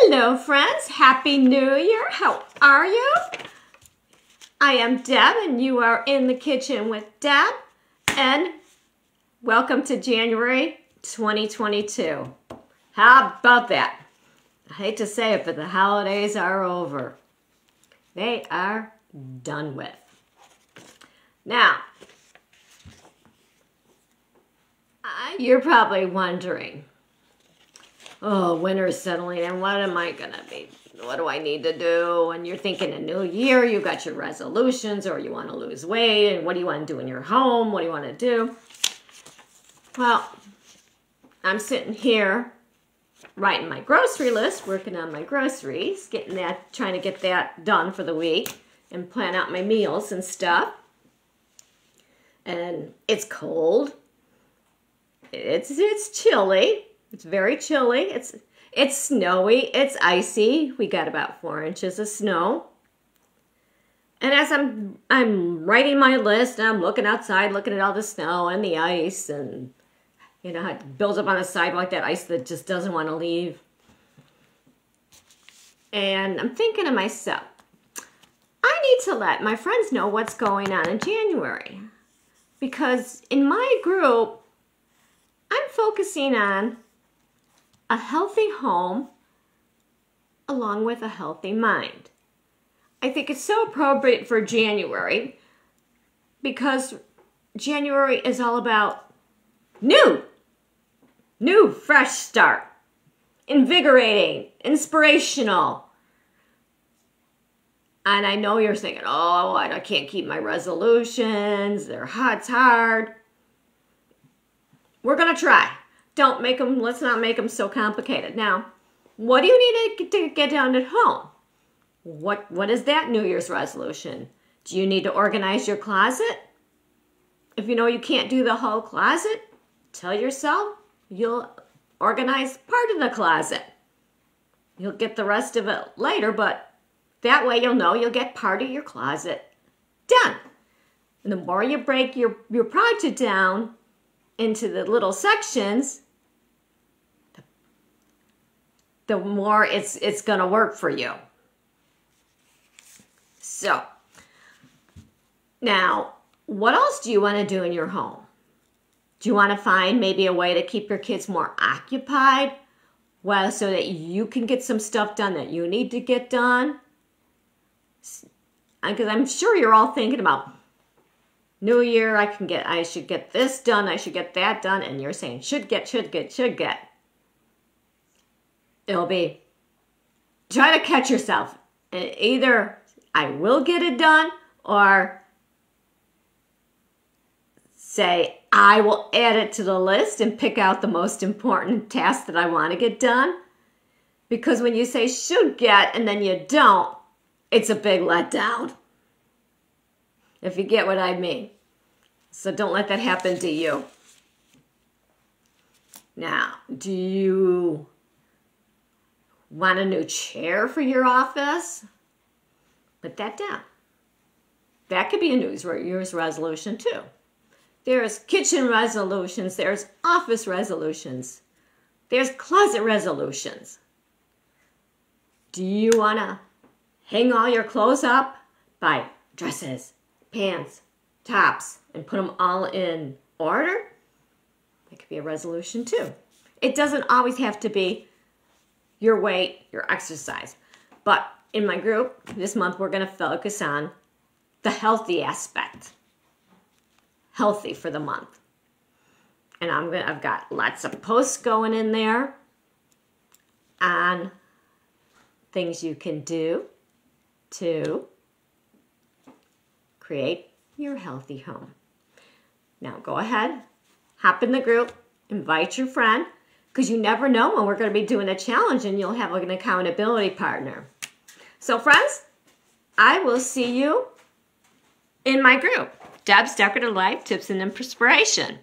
Hello friends, Happy New Year. How are you? I am Deb and you are in the kitchen with Deb, and welcome to January 2022. How about that? I hate to say it, but the holidays are over. They are done with. Now, you're probably wondering, oh, winter's settling in. What am I going to be? What do I need to do? And you're thinking a new year, you got your resolutions, or you want to lose weight, and what do you want to do in your home? What do you want to do? Well, I'm sitting here writing my grocery list, working on my groceries, trying to get that done for the week and plan out my meals and stuff. And it's cold. It's chilly. It's very chilly. It's snowy. It's icy. We got about 4 inches of snow. And as I'm writing my list, I'm looking outside, looking at all the snow and the ice, and you know how it builds up on the sidewalk, that ice that just doesn't want to leave. And I'm thinking to myself, I need to let my friends know what's going on in January. Because in my group, I'm focusing on a healthy home along with a healthy mind. I think it's so appropriate for January because January is all about new, fresh start, invigorating, inspirational. And I know you're thinking, oh, I can't keep my resolutions. It's hard. We're going to try. Let's not make them so complicated. Now, what do you need to get done at home? What is that New Year's resolution? Do you need to organize your closet? If you know you can't do the whole closet, tell yourself you'll organize part of the closet. You'll get the rest of it later, but that way you'll know you'll get part of your closet done. And the more you break your project down into the little sections, the more it's going to work for you. So, now, what else do you want to do in your home? Do you want to find maybe a way to keep your kids more occupied? Well, so that you can get some stuff done that you need to get done? Because I'm sure you're all thinking about, New Year, I should get this done, I should get that done, and you're saying should get. It'll be, try to catch yourself. Either I will get it done, or say I will add it to the list and pick out the most important task that I want to get done. Because when you say should get and then you don't, it's a big letdown. If you get what I mean. So don't let that happen to you. Now, do you want a new chair for your office? Put that down. That could be a New Year's resolution too. There's kitchen resolutions. There's office resolutions. There's closet resolutions. Do you want to hang all your clothes up by dresses, pants, tops, and put them all in order? That could be a resolution too. It doesn't always have to be your weight, your exercise. But in my group, this month we're going to focus on the healthy aspect. Healthy for the month. And I've got lots of posts going in there on things you can do to create your healthy home. Now go ahead, hop in the group, invite your friend, because you never know when we're going to be doing a challenge and you'll have an accountability partner. So friends, I will see you in my group, Deb's Decorative Life Tips and Inspiration.